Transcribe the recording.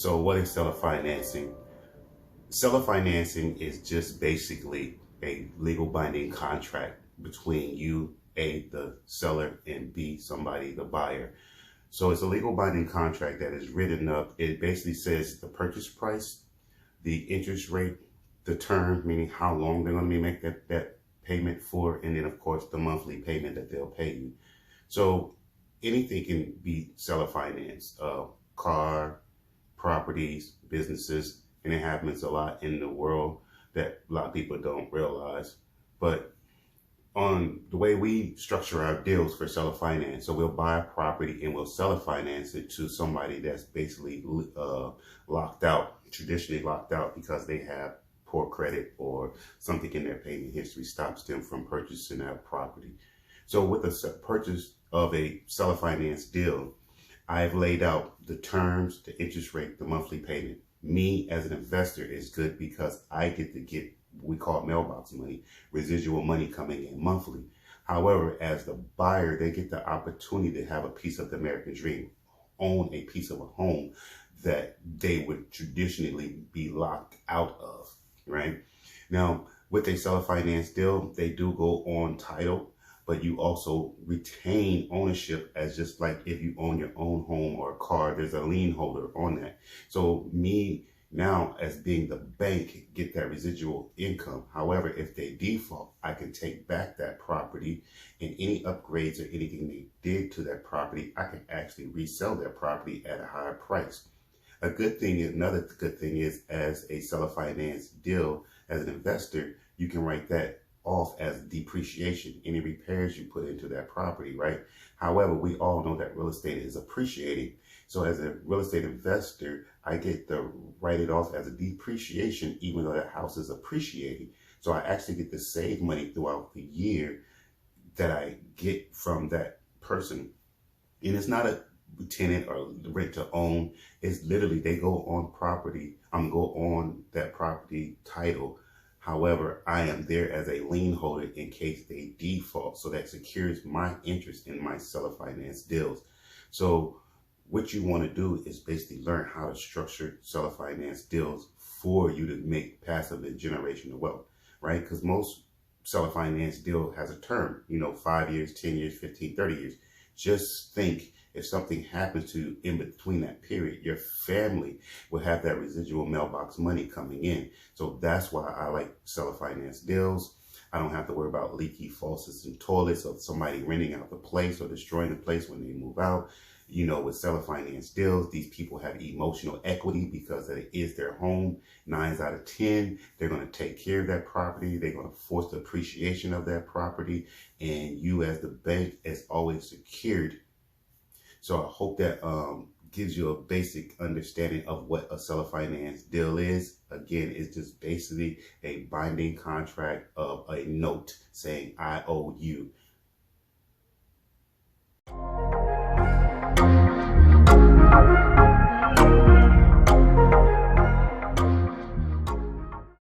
So what is seller financing? Seller financing is just basically a legal binding contract between you, A, the seller, and B, somebody, the buyer. So it's a legal binding contract that is written up. It basically says the purchase price, the interest rate, the term, meaning how long they're going to make that payment for, and then of course the monthly payment that they'll pay you. So anything can be seller financed, car, properties, businesses, and it happens a lot in the world that a lot of people don't realize. But on the way we structure our deals for seller finance, so we'll buy a property and we'll seller finance it to somebody that's basically locked out, traditionally locked out because they have poor credit or something in their payment history stops them from purchasing that property. So with the purchase of a seller finance deal, I've laid out the terms, the interest rate, the monthly payment. Me as an investor is good because I get to get what we call mailbox money, residual money coming in monthly. However, as the buyer, they get the opportunity to have a piece of the American dream, own a piece of a home that they would traditionally be locked out of, right? Now, with a seller finance deal, they do go on title, but you also retain ownership as just like if you own your own home or a car, there's a lien holder on that. So me now as being the bank get that residual income. However, if they default, I can take back that property and any upgrades or anything they did to that property, I can actually resell that property at a higher price. Another good thing is as a seller finance deal, as an investor, you can write that off as depreciation, any repairs you put into that property, right? However, we all know that real estate is appreciating. So as a real estate investor, I get to write it off as a depreciation, even though the house is appreciating. So I actually get to save money throughout the year that I get from that person. And it's not a tenant or rent to own. It's literally they go on property. Go on that property title. However, I am there as a lien holder in case they default. So that secures my interest in my seller finance deals. So what you want to do is basically learn how to structure seller finance deals for you to make passive and generational wealth, right? Because most seller finance deal has a term, 5 years, 10 years, 15, 30 years. Just think if something happens to you in between that period, your family will have that residual mailbox money coming in. So that's why I like seller finance deals. I don't have to worry about leaky faucets and toilets or somebody renting out the place or destroying the place when they move out. With seller finance deals, these people have emotional equity because it is their home. 9 out of 10, they're going to take care of that property. They're going to force the appreciation of that property. And you as the bank is always secured. So I hope that gives you a basic understanding of what a seller finance deal is. Again, it's just basically a binding contract of a note saying I owe you.